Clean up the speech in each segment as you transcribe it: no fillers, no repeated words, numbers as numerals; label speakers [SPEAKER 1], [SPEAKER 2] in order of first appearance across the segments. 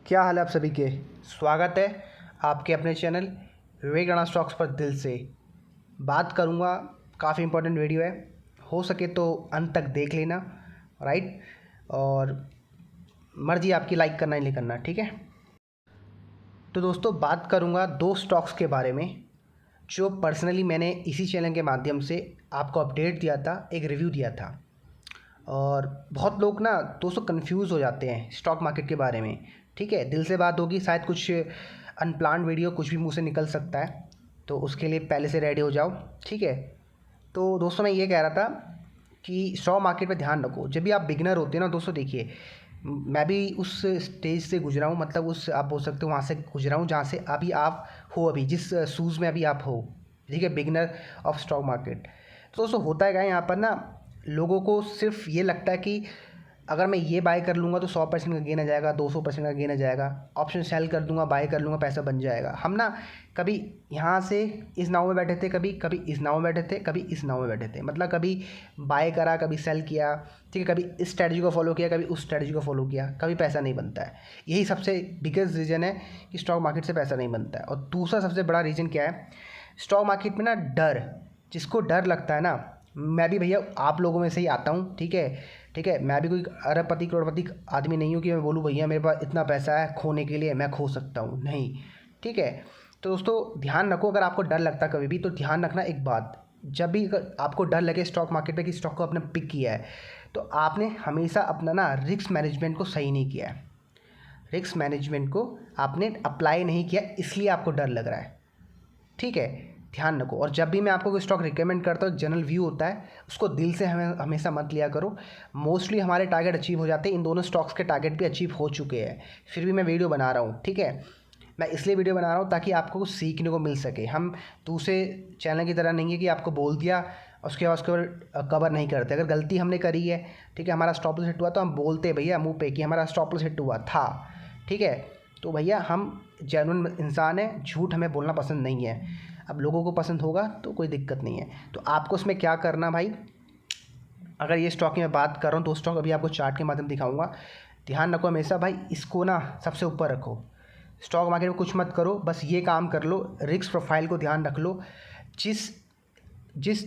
[SPEAKER 1] क्या हाल है आप सभी के। स्वागत है आपके अपने चैनल विवेक राणा स्टॉक्स पर। दिल से बात करूँगा, काफ़ी इंपॉर्टेंट वीडियो है, हो सके तो अंत तक देख लेना। राइट, और मर्जी आपकी लाइक करना नहीं करना, ठीक है। तो दोस्तों बात करूँगा दो स्टॉक्स के बारे में जो पर्सनली मैंने इसी चैनल के माध्यम से आपको अपडेट दिया था, एक रिव्यू दिया था। और बहुत लोग ना दोस्तों कंफ्यूज हो जाते हैं स्टॉक मार्केट के बारे में, ठीक है। दिल से बात होगी, शायद कुछ अनप्लान्ड वीडियो कुछ भी मुंह से निकल सकता है, तो उसके लिए पहले से रेडी हो जाओ, ठीक है। तो दोस्तों मैं ये कह रहा था कि स्टॉक मार्केट पे ध्यान रखो। जब भी आप बिगिनर होते हैं ना दोस्तों, देखिए मैं भी उस स्टेज से गुजरा हूँ, मतलब उस आप बोल सकते हो वहाँ से गुजरा हूँ जहाँ से अभी आप हो, अभी जिस शूज़ में अभी आप हो, ठीक है, बिगिनर ऑफ स्टॉक मार्केट। तो दोस्तों होता है क्या यहाँ पर ना, लोगों को सिर्फ ये लगता है कि अगर मैं ये बाय कर लूँगा तो 100% का गेन आ जाएगा, 200% का गेन आ जाएगा, ऑप्शन सेल कर दूंगा, बाय कर लूँगा, पैसा बन जाएगा। हम ना कभी यहाँ से इस नाव में बैठे थे, कभी कभी इस नाव में बैठे थे, कभी इस नाव में बैठे थे, मतलब कभी बाय करा, कभी सेल किया, ठीक है, कभी इस स्ट्रैटेजी को फॉलो किया, कभी उस स्ट्रैटेजी को फॉलो किया, कभी पैसा नहीं बनता है। यही सबसे बिगेस्ट रीज़न है कि स्टॉक मार्केट से पैसा नहीं बनता है। और दूसरा सबसे बड़ा रीज़न क्या है, स्टॉक मार्केट में ना डर, जिसको डर लगता है ना, मैं भी भैया आप लोगों में से ही आता हूँ, ठीक है, ठीक है। मैं भी कोई अरबपति करोड़पति आदमी नहीं हूँ कि मैं बोलूँ भैया मेरे पास इतना पैसा है खोने के लिए मैं खो सकता हूँ, नहीं, ठीक है। तो दोस्तों ध्यान रखो, अगर आपको डर लगता है कभी भी, तो ध्यान रखना एक बात, जब भी आपको डर लगे स्टॉक मार्केट पे कि स्टॉक को आपने पिक किया है, तो आपने हमेशा अपना ना रिस्क मैनेजमेंट को सही नहीं किया है। रिस्क मैनेजमेंट को आपने अप्लाई नहीं किया, इसलिए आपको डर लग रहा है, ठीक है। ध्यान रखो। और जब भी मैं आपको कोई स्टॉक रिकमेंड करता हूँ, जनरल व्यू होता है, उसको दिल से हमें हमेशा मत लिया करो। मोस्टली हमारे टारगेट अचीव हो जाते हैं, इन दोनों स्टॉक्स के टारगेट भी अचीव हो चुके हैं, फिर भी मैं वीडियो बना रहा हूँ, ठीक है। मैं इसलिए वीडियो बना रहा हूँ ताकि आपको कुछ सीखने को मिल सके। हम दूसरे चैनल की तरह नहीं है कि आपको बोल दिया उसके बाद उसके ऊपर कवर नहीं करते। अगर गलती हमने करी है, ठीक है, हमारा स्टॉप लॉस हिट हुआ, तो हम बोलते भैया मुंह पे कि हमारा स्टॉप लॉस हिट हुआ था, ठीक है। तो भैया हम जेन्युइन इंसान हैं, झूठ हमें बोलना पसंद नहीं है। अब लोगों को पसंद होगा तो कोई दिक्कत नहीं है। तो आपको उसमें क्या करना भाई, अगर ये स्टॉक की मैं बात कर रहा हूँ तो स्टॉक अभी आपको चार्ट के माध्यम दिखाऊंगा। ध्यान रखो हमेशा भाई, इसको ना सबसे ऊपर रखो। स्टॉक मार्केट में कुछ मत करो, बस ये काम कर लो, रिस्क प्रोफाइल को ध्यान रख लो। जिस जिस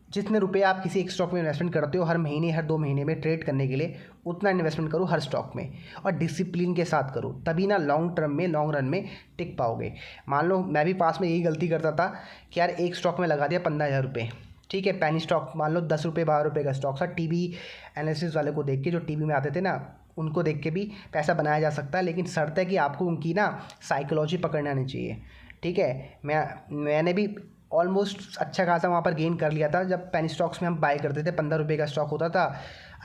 [SPEAKER 1] जितने रुपए आप किसी एक स्टॉक में इन्वेस्टमेंट करते हो हर महीने हर 2 महीने में ट्रेड करने के लिए, उतना इन्वेस्टमेंट करो हर स्टॉक में, और डिसिप्लिन के साथ करो, तभी ना लॉन्ग टर्म में लॉन्ग रन में टिक पाओगे। मान लो मैं भी पास में यही गलती करता था कि यार एक स्टॉक में लगा दिया 15,000 रुपये, ठीक है, पेनी स्टॉक, मान लो 10 रुपये 12 रुपये का स्टॉक था। टीवी एनालिसिस वाले को देख के, जो टीवी में आते थे ना, उनको देख के भी पैसा बनाया जा सकता है, लेकिन शर्त है कि आपको उनकी ना साइकोलॉजी पकड़ना नहीं चाहिए, ठीक है। मैंने भी ऑलमोस्ट अच्छा खासा वहाँ पर गेन कर लिया था। जब पेनी स्टॉक्स में हम बाय करते थे, 15 रुपये का स्टॉक होता था,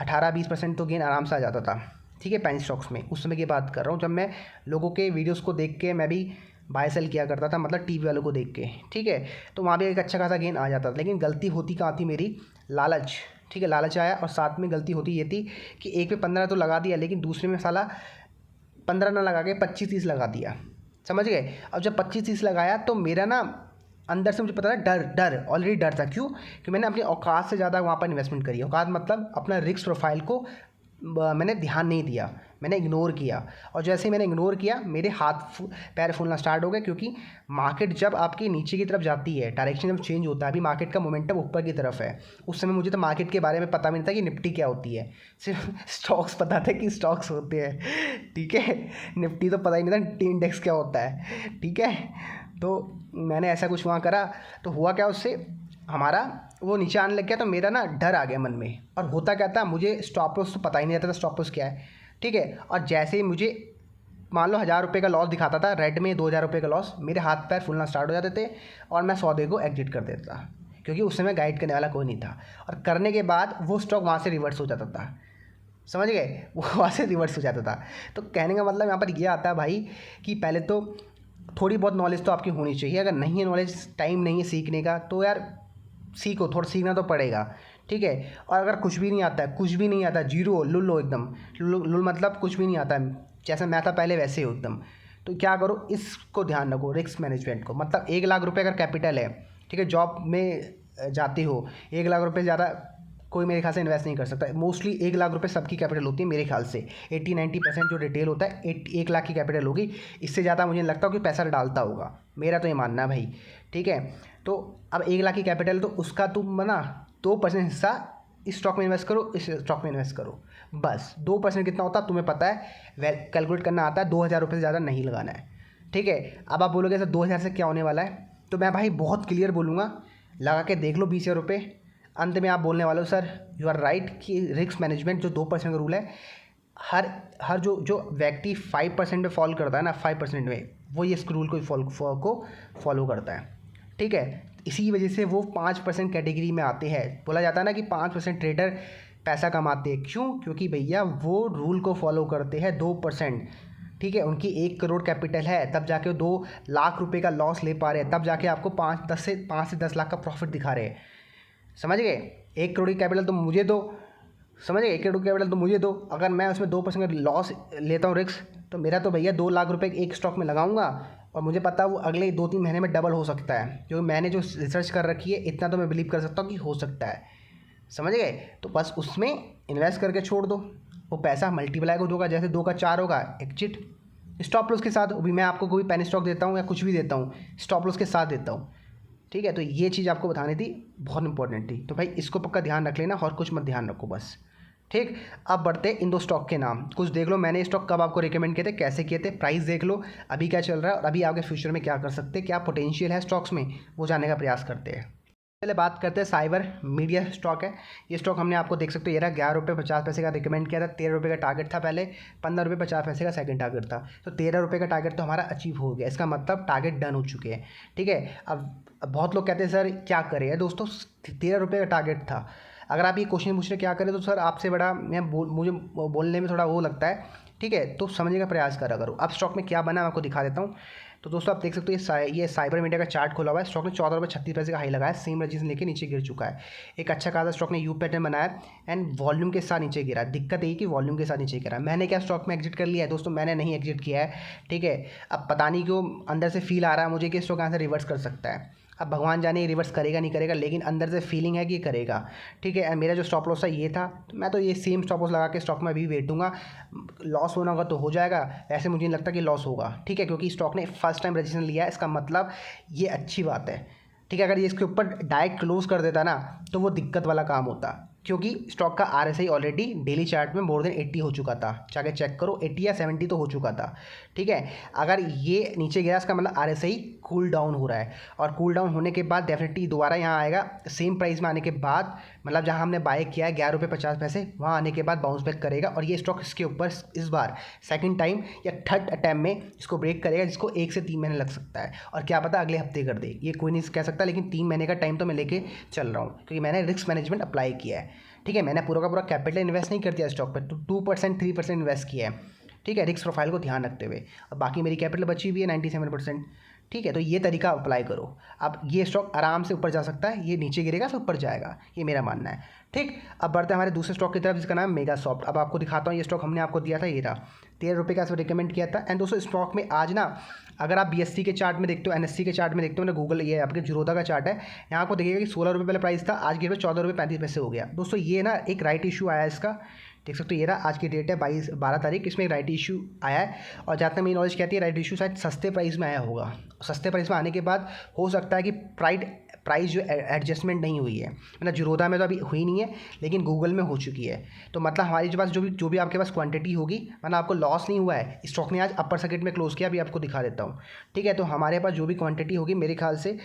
[SPEAKER 1] 18-20% तो गेन आराम से आ जाता था, ठीक है, पेनी स्टॉक्स में। उस समय की बात कर रहा हूँ जब मैं लोगों के वीडियोस को देख के मैं भी बाय सेल किया करता था, मतलब टीवी वालों को देख के, ठीक है। तो वहाँ भी एक अच्छा खासा गेन आ जाता था, लेकिन गलती होती कहाँ थी मेरी, लालच, ठीक है, लालच आया। और साथ में गलती होती ये थी कि एक पे 15 तो लगा दिया, लेकिन दूसरे में साला 15 ना लगा के 25-30 लगा दिया, समझ गए। अब जब 25-30 लगाया तो मेरा ना अंदर से मुझे पता था, डर डर ऑलरेडी डर था। क्यों? कि मैंने अपनी औकात से ज़्यादा वहाँ पर इन्वेस्टमेंट करी। औकात मतलब अपना रिस्क प्रोफाइल को मैंने ध्यान नहीं दिया, मैंने इग्नोर किया। और जैसे ही मैंने इग्नोर किया, मेरे पैर फूलना स्टार्ट हो गए, क्योंकि मार्केट जब आपकी नीचे की तरफ जाती है, डायरेक्शन जब चेंज होता है, अभी मार्केट का मोमेंटम ऊपर की तरफ है। उस समय मुझे तो मार्केट के बारे में पता भी नहीं था कि निफ्टी क्या होती है, सिर्फ स्टॉक्स पता था कि स्टॉक्स होते हैं, ठीक है। निफ्टी तो पता ही नहीं था इंडेक्स क्या होता है, ठीक है। तो मैंने ऐसा कुछ वहाँ करा, तो हुआ क्या, उससे हमारा वो नीचे आने लग गया, तो मेरा ना डर आ गया मन में। और होता क्या था, मुझे स्टॉप लॉस तो पता ही नहीं रहता था स्टॉप लॉस क्या है, ठीक है। और जैसे ही मुझे मान लो 1,000 रुपये का लॉस दिखाता था, रेड में 2,000 रुपये का लॉस, मेरे हाथ पैर फूलना स्टार्ट हो जाते थे, और मैं सौदे को एग्जिट कर देता था, क्योंकि उस समय गाइड करने वाला कोई नहीं था। और करने के बाद वो स्टॉक वहाँ से रिवर्स हो जाता था, समझ गए, वो वहाँ से रिवर्स हो जाता था। तो कहने का मतलब यहाँ पर ये आता है भाई कि पहले तो थोड़ी बहुत नॉलेज तो आपकी होनी चाहिए। अगर नहीं है नॉलेज, टाइम नहीं है सीखने का, तो यार सीखो, थोड़ा सीखना तो पड़ेगा, ठीक है। और अगर कुछ भी नहीं आता है, कुछ भी नहीं आता, जीरो लुल्लो एकदम, लुल मतलब कुछ भी नहीं आता है, जैसा मैं था पहले वैसे ही एकदम, तो क्या करो, इसको ध्यान रखो, रिस्क मैनेजमेंट को। मतलब 1 लाख रुपये अगर कैपिटल है, ठीक है, जॉब में जाते हो, 1 लाख रुपये ज़्यादा कोई मेरे ख्याल से इन्वेस्ट नहीं कर सकता। मोस्टली 1 लाख रुपए सबकी कैपिटल होती है मेरे ख्याल से, 80-90% जो रिटेल होता है 1 लाख की कैपिटल होगी। इससे ज़्यादा मुझे नहीं लगता कि पैसा डालता होगा, मेरा तो ये मानना है भाई। ठीक है, तो अब 1 लाख की कैपिटल, तो उसका तुम बना 2% हिस्सा इस स्टॉक में इन्वेस्ट करो, इस स्टॉक में इन्वेस्ट करो, बस। 2% कितना होता है तुम्हें पता है, कैलकुलेट करना आता है। 2,000 रुपये से ज़्यादा नहीं लगाना है। ठीक है, अब आप बोलोगे सर 2,000 से क्या होने वाला है, तो मैं भाई बहुत क्लियर बोलूँगा, लगा के देख लो 20,000 रुपये। अंत में आप बोलने वाले हो सर यू आर राइट कि रिस्क मैनेजमेंट जो 2% का रूल है, हर हर जो व्यक्ति 5% में फॉलो करता है ना, 5% में, वो ये इस रूल को फॉलो करता है। ठीक है, इसी वजह से वो 5% कैटेगरी में आते हैं। बोला जाता है ना कि 5% ट्रेडर पैसा कमाते हैं, क्यों? क्योंकि भैया वो रूल को फॉलो करते हैं 2%। ठीक है, उनकी 1 करोड़ कैपिटल है, तब जाके वो 2 लाख रुपए का लॉस ले पा रहे हैं, तब जाके आपको 5 से 10 लाख का प्रॉफिट दिखा रहे हैं। समझ गए? 1 करोड़ की कैपिटल तो मुझे दो, समझ गए? 1 करोड़ की कैपिटल तो मुझे दो, अगर मैं उसमें 2% का लॉस लेता हूँ रिस्क, तो मेरा तो भैया 2 लाख रुपए एक स्टॉक में लगाऊंगा, और मुझे पता है वो अगले 2-3 महीने में डबल हो सकता है, क्योंकि मैंने जो रिसर्च कर रखी है इतना तो मैं बिलीव कर सकता हूँ कि हो सकता है। समझ गए? तो बस उसमें इन्वेस्ट करके छोड़ दो, वो पैसा मल्टीप्लाई को होगा, जैसे 2 का 4 होगा, एग्जिट स्टॉप लॉस के साथ। अभी मैं आपको कोई पेनी स्टॉक देता हूँ या कुछ भी देता हूँ, स्टॉप लॉस के साथ देता हूँ। ठीक है, तो ये चीज़ आपको बतानी थी, बहुत इंपॉर्टेंट थी, तो भाई इसको पक्का ध्यान रख लेना, और कुछ मत ध्यान रखो बस। ठीक, अब बढ़ते इन 2 स्टॉक के नाम। कुछ देख लो मैंने स्टॉक कब आपको रिकमेंड किए थे, कैसे किए थे, प्राइस देख लो अभी क्या चल रहा है, और अभी आगे फ्यूचर में क्या कर सकते हैं, क्या पोटेंशियल है स्टॉक्स में, वो जानने का प्रयास करते हैं। पहले बात करते हैं साइबर मीडिया स्टॉक है। ये स्टॉक हमने आपको देख सकते हो, ये रहा 11 रुपये 50 पैसे का रिकमेंड किया था, 13 रुपये का टारगेट था पहले, 15 रुपये 50 पैसे का सेकंड टारगेट था, तो 13 रुपये का टारगेट तो हमारा अचीव हो गया, इसका मतलब टारगेट डन हो चुके हैं। ठीक है, अब बहुत लोग कहते हैं सर क्या करें दोस्तों, 13 रुपये का टारगेट था। अगर आप ये क्वेश्चन पूछ रहे क्या करें, तो सर आपसे बड़ा मुझे बोलने में थोड़ा वो लगता है। ठीक है, तो समझने का प्रयास करा करो। अब स्टॉक में क्या बना मैं आपको दिखा देता हूँ। तो दोस्तों आप देख सकते हो ये साइबर मीडिया का चार्ट खोला हुआ है, स्टॉक ने 14 रुपये 36 पैसे का हाई लगाया, सेम रजिस्ट्रेशन लेके नीचे गिर चुका है। एक अच्छा खासा स्टॉक ने यू पैटर्न बनाया एंड वॉल्यूम के साथ नीचे गिरा। दिक्कत यही कि वॉल्यूम के साथ नीचे गिरा। मैंने क्या स्टॉक में एग्जिट कर लिया है दोस्तों? मैंने नहीं एग्जिट किया है। ठीक है, अब पता नहीं क्यों अंदर से फील आ रहा है मुझे कि स्टॉक यहाँ से रिवर्स कर सकता है। अब भगवान जाने रिवर्स करेगा नहीं करेगा, लेकिन अंदर से फीलिंग है कि करेगा। ठीक है, मेरा जो स्टॉप लॉस था ये था, तो मैं तो ये सेम स्टॉप लॉस लगा के स्टॉक में अभी बैठूंगा। लॉस होना होगा तो हो जाएगा, ऐसे मुझे नहीं लगता कि लॉस होगा। ठीक है, क्योंकि स्टॉक ने फर्स्ट टाइम रजिस्ट्रेशन लिया है, इसका मतलब ये अच्छी बात है। ठीक है, अगर ये इसके ऊपर डायरेक्ट क्लोज कर देता ना, तो वो दिक्कत वाला काम होता, क्योंकि स्टॉक का RSI ऑलरेडी डेली चार्ट में मोर देन 80 हो चुका था। जाके चेक करो, 80 या 70 तो हो चुका था। ठीक है, अगर ये नीचे गया इसका मतलब RSI कूल डाउन हो रहा है, और कूल डाउन होने के बाद डेफिनेटली दोबारा यहाँ आएगा सेम प्राइस में आने के बाद, मतलब जहाँ हमने बाय किया है 11 रुपये 50 पैसे, वहाँ आने के बाद बाउंस बैक करेगा, और ये स्टॉक इसके ऊपर इस बार सेकंड टाइम या थर्ड अटैम्प्ट में इसको ब्रेक करेगा, जिसको 1 से 3 महीने लग सकता है, और क्या पता अगले हफ्ते कर दे, ये कोई नहीं कह सकता, लेकिन 3 महीने का टाइम तो मैं लेके चल रहा हूँ, क्योंकि मैंने रिस्क मैनेजमेंट अप्लाई किया है। ठीक है, मैंने पूरा का पूरा कैपिटल इन्वेस्ट नहीं कर दिया स्टॉक पर, तो 2% 3% इन्वेस्ट किया है। ठीक है, रिस्क प्रोफाइल को ध्यान रखते हुए, और बाकी मेरी कैपिटल बची हुई है 97%। ठीक है, तो ये तरीका अप्लाई करो। अब ये स्टॉक आराम से ऊपर जा सकता है, ये नीचे गिरेगा फिर ऊपर जाएगा, ये मेरा मानना है। ठीक, अब बढ़ते हैं हमारे दूसरे स्टॉक की तरफ, जिसका नाम है मेगासॉफ्ट। अब आपको दिखाता हूँ, ये स्टॉक हमने आपको दिया था, ये रहा 13 रुपये का रिकमेंड किया था। एंड दोस्तों स्टॉक में आज ना, अगर आप BSE के चार्ट में देखते हो, NSE के चार्ट में देखते हो ना, गूगल ये आपके जीरोधा का चार्ट है, यहाँ आपको देखिएगा कि 16 रुपये पहले प्राइस था, आज गिर 14 रुपये 35 पैसे हो गया। दोस्तों ये ना एक राइट इशू आया है इसका, देख सकते हो, ये रहा, आज की डेट है 12 तारीख, इसमें एक राइट इशू आया है, और जहाँ तक मेरी नॉलेज कहती है राइट इशू शायद सस्ते प्राइस में आया होगा। सस्ते प्राइस में आने के बाद हो सकता है कि प्राइस जो एडजस्टमेंट नहीं हुई है, मतलब जीरोधा में तो अभी हुई नहीं है, लेकिन गूगल में हो चुकी है। तो मतलब हमारी जो पास जो भी आपके पास क्वांटिटी होगी, मतलब आपको लॉस नहीं हुआ है, स्टॉक ने आज अपर सर्किट में क्लोज किया, अभी आपको दिखा देता हूँ। ठीक है, तो हमारे पास जो भी क्वांटिटी होगी मेरे ख्याल से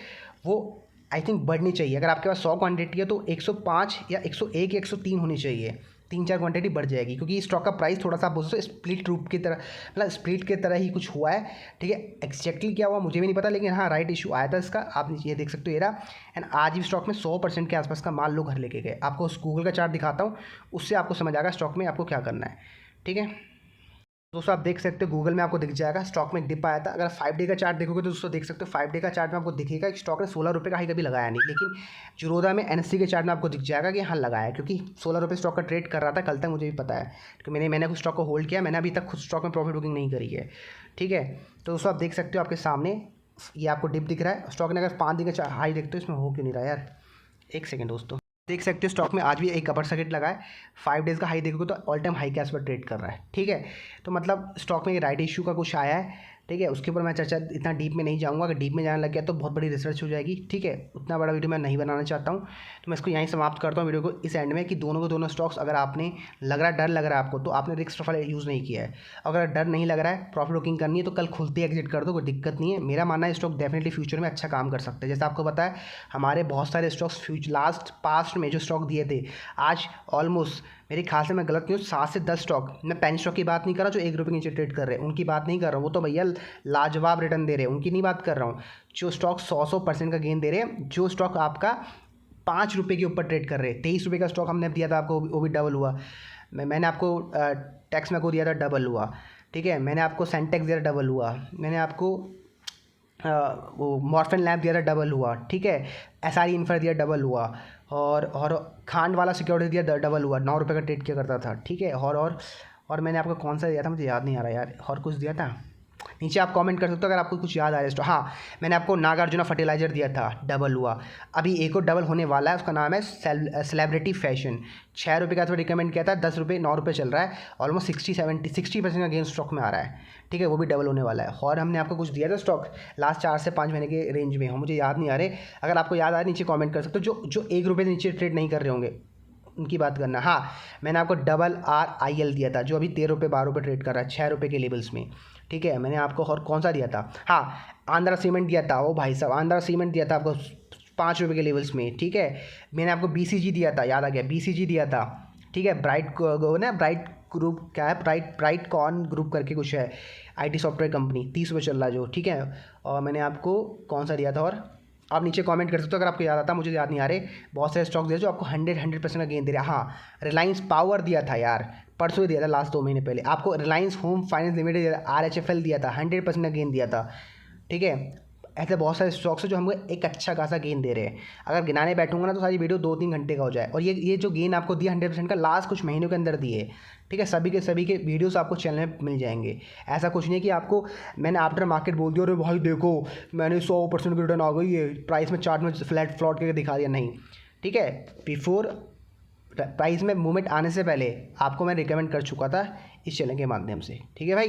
[SPEAKER 1] वो आई थिंक बढ़नी चाहिए। अगर आपके पास 100 क्वांटिटी है तो 105 या 101 या 103 होनी चाहिए, 3-4 क्वांटिटी बढ़ जाएगी, क्योंकि स्टॉक का प्राइस थोड़ा सा आप बोल सकते हो स्प्लिट रूप की तरह, मतलब स्प्लिट की तरह ही कुछ हुआ है। ठीक है, एक्जैक्टली क्या हुआ मुझे भी नहीं पता, लेकिन हाँ राइट इशू आया था इसका, आप ये देख सकते हो ये रहा। एंड आज भी स्टॉक में 100% के आसपास का माल लोग घर लेके गए। आपको उस गूगल का चार्ट दिखाता हूँ, उससे आपको समझ आएगा स्टॉक में आपको क्या करना है। ठीक है दोस्तों, आप देख सकते हो गूगल में आपको दिख जाएगा स्टॉक में एक डिप आया था। अगर 5 डे का चार्ट देखोगे तो दोस्तों देख सकते हो 5 डे का चार्ट में आपको दिखेगा कि स्टॉक ने 16 रुपये का हाई कभी लगाया नहीं, लेकिन जीरोधा में NSE के चार्ट में आपको दिख जाएगा कि हाँ लगाया, क्योंकि 16 रुपये स्टॉक का ट्रेड कर रहा था कल तक, मुझे भी पता है, क्योंकि मैंने कुछ स्टॉक को होल्ड किया, मैंने अभी तक खुद स्टॉक में प्रॉफिट बुकिंग नहीं करी है। ठीक है, तो दोस्तों आप देख सकते हो आपके सामने ये आपको डिप दिख रहा है। स्टॉक ने अगर 5 दिन का हाई देखते हो, इसमें हो क्यों नहीं रहा यार, एक सेकेंड दोस्तों, देख सकते हो स्टॉक में आज भी एक अपर सर्किट लगा है। 5 डेज़ का हाई देखोगे तो ऑल टाइम हाई के आस पर ट्रेड कर रहा है। ठीक है, तो मतलब स्टॉक में राइट इशू का कुछ आया है। ठीक है, उसके ऊपर मैं चर्चा इतना डीप में नहीं जाऊँगा। अगर डीप में जाने लग गया तो बहुत बड़ी रिसर्च हो जाएगी। ठीक है, उतना बड़ा वीडियो मैं नहीं बनाना चाहता हूँ, तो मैं इसको यहीं समाप्त करता हूँ वीडियो को इस एंड में कि दोनों के दोनों स्टॉक्स अगर आपने डर लग रहा है आपको, तो आपने रिस्क प्रोफाइल यूज़ नहीं किया है। अगर डर नहीं लग रहा है, प्रॉफिट बुकिंग करनी है तो कल खुलते एग्जिट कर दो, कोई दिक्कत नहीं है। मेरा मानना है स्टॉक डेफिनेटली फ्यूचर में अच्छा काम कर सकते हैं। जैसे आपको पता है हमारे बहुत सारे स्टॉक्स पास्ट में जो स्टॉक दिए थे, आज ऑलमोस्ट मेरे ख्याल से मैं गलत नहीं हूँ 7 से 10 स्टॉक, मैं पेन स्टॉक की बात नहीं कर रहा जो ₹1 के नीचे ट्रेड कर रहे हैं, उनकी बात नहीं कर रहा हूँ। वो तो भैया लाजवाब रिटर्न दे रहे हैं, उनकी नहीं बात कर रहा हूँ। जो स्टॉक 100% का गेन दे रहे हैं, जो स्टॉक आपका ₹5 के ऊपर ट्रेड कर रहे हैं। ₹23 का स्टॉक हमने दिया था आपको, वो भी डबल हुआ। मैंने आपको टैक्स में को दिया था, डबल हुआ। ठीक है, मैंने आपको सेंटेक्स दिया था, डबल हुआ। मैंने आपको वो मॉर्फिन लैब दिया था, डबल हुआ। ठीक है, SRE इंफ्रा दिया, डबल हुआ। और खांड वाला सिक्योरिटी दिया, डबल हुआ। ₹9 का ट्रेड किया करता था। ठीक है, और मैंने आपको कौन सा दिया था मुझे याद नहीं आ रहा यार, और कुछ दिया था। नीचे आप कमेंट कर सकते हो अगर आपको कुछ याद आ रहा है। हाँ, मैंने आपको नागार्जुना फर्टिलाइजर दिया था, डबल हुआ। अभी एक और डबल होने वाला है, उसका नाम है सेलिब्रिटी फैशन। ₹6 का तो रिकमेंड किया था, ₹10 ₹9 चल रहा है। ऑलमोस्ट 60% का गेन स्टॉक में आ रहा है। ठीक है, वो भी डबल होने वाला है। और हमने आपको कुछ दिया था स्टॉक लास्ट 4 से 5 महीने के रेंज में, मुझे याद नहीं आ रहे। अगर आपको याद आ रहा है नीचे कमेंट कर सकते हो। जो ₹1 से नीचे ट्रेड नहीं कर रहे होंगे उनकी बात करना। हाँ, मैंने आपको RRIL दिया था, जो अभी ₹13 ₹12 ट्रेड कर रहा है, ₹6 के लेवल्स में। ठीक है, मैंने आपको और कौन सा दिया था, हाँ, आंध्रा सीमेंट दिया था। ओ भाई साहब, आंध्रा सीमेंट दिया था आपको ₹5 के लेवल्स में। ठीक है, मैंने आपको BCG दिया था, याद आ गया, BCG दिया था। ठीक है, ब्राइट ग्रुप, क्या है, ब्राइट कॉन ग्रुप करके कुछ है, IT सॉफ्टवेयर कंपनी, ₹30 चल रहा है जो। ठीक है, और मैंने आपको कौन सा दिया था, और आप नीचे कमेंट कर सकते हो अगर आपको याद आता। मुझे याद नहीं आ रहे। बहुत सारे स्टॉक्स दिए जो आपको 100% का गेन दे रहा है। हाँ, रिलायंस पावर दिया था यार, परसों ही दिया था, लास्ट 2 महीने पहले। आपको रिलायंस होम फाइनेंस लिमिटेड दिया था, RHFL दिया था, 100% का गेन दिया था। ठीक है, ऐसे बहुत सारे स्टॉक्स हैं जो हमको एक अच्छा खासा गेन दे रहे हैं। अगर गिनाने बैठूंगा ना तो सारी वीडियो 2-3 घंटे का हो जाए। और ये जो गेन आपको दिया 100% का, लास्ट कुछ महीनों के अंदर दिए। ठीक है, सभी के वीडियोस आपको चैनल में मिल जाएंगे। ऐसा कुछ नहीं है कि आपको मैंने आफ्टर मार्केट बोल दिया, अरे भाई देखो मैंने 100% की रिटर्न आ गई है, प्राइस में चार्ट में फ्लैट करके दिखा दिया, नहीं। ठीक है, बिफोर प्राइस में मूवमेंट आने से पहले आपको मैं रिकमेंड कर चुका था इस चैनल के माध्यम से। ठीक है भाई,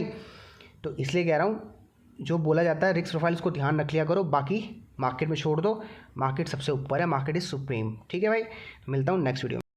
[SPEAKER 1] तो इसलिए कह रहा हूँ जो बोला जाता है रिस्क प्रोफाइल्स को ध्यान रख लिया करो, बाकी मार्केट में छोड़ दो। मार्केट सबसे ऊपर है, मार्केट इज़ सुप्रीम। ठीक है भाई, मिलता हूँ नेक्स्ट वीडियो में।